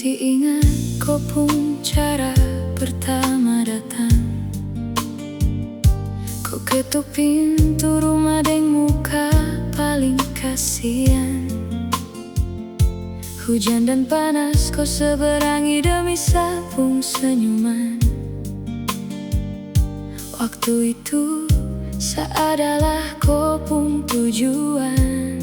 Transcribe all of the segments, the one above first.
Masih ingat kopung cara pertama datang. Kau ketuk pintu rumah deng muka paling kasihan. Hujan dan panas kau seberangi demi sabung senyuman. Waktu itu seadalah kopung tujuan.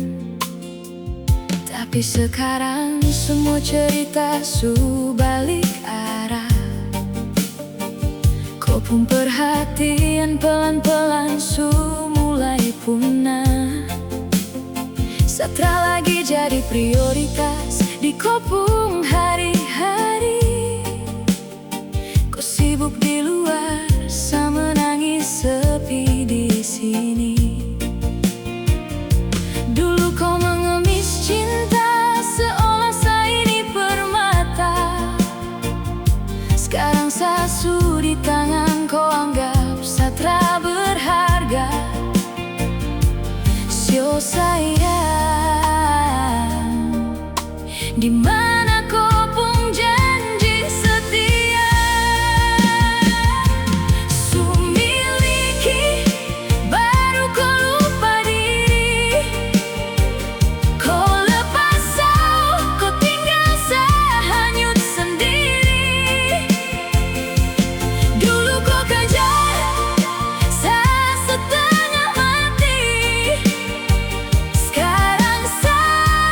Tapi sekarang semua cerita su balik arah. Kopung perhatian pelan-pelan su mulai punah. Satra lagi jadi prioritas di kopung hari-hari. Kau sibuk di luar sama nangis sepi di sini. Dulu kau mengemis cinta seolah saini permata. Sekarang sasu di tangan kau anggap satra berharga. Sio sayang, di mana kopung janji setia? Su miliki baru kau lupa diri. Kau lepas kau tinggal sehanyut sendiri. Dulu kau kejar setengah mati. Sekarang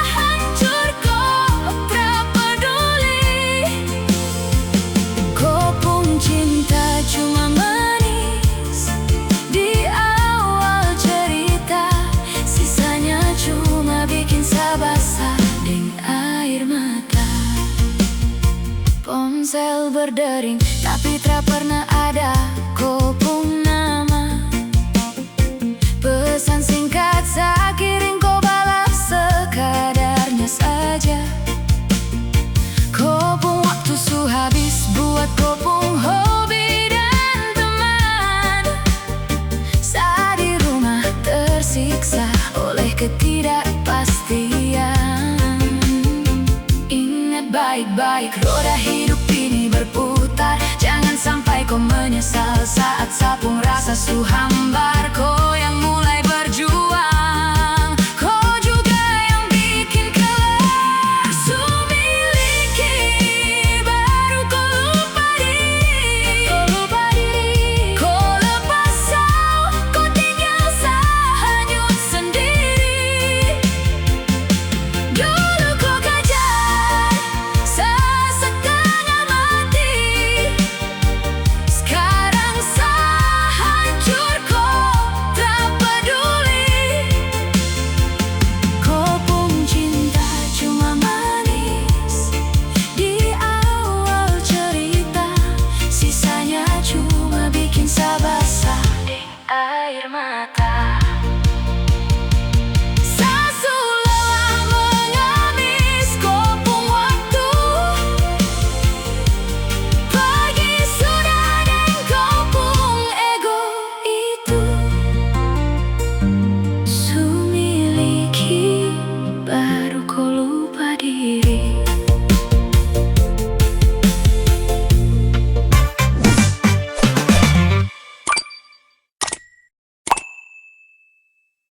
hancur kau tak peduli. Kopung cinta cuma manis di awal cerita. Sisanya cuma bikin sabasa deng air mata. Ponsel berdering tapi tak pernah ada kopung nama. Pesan singkat saya kirim kau balas sekadarnya saja. Kopung waktu su habis buat kopung hobi dan teman. Saat di rumah tersiksa oleh ketidakpastian. Ingat baik-baik roda hidup ini berputar. Jangan sampai kau menyesal saat sapung rasa su hambar. Kau yang mulai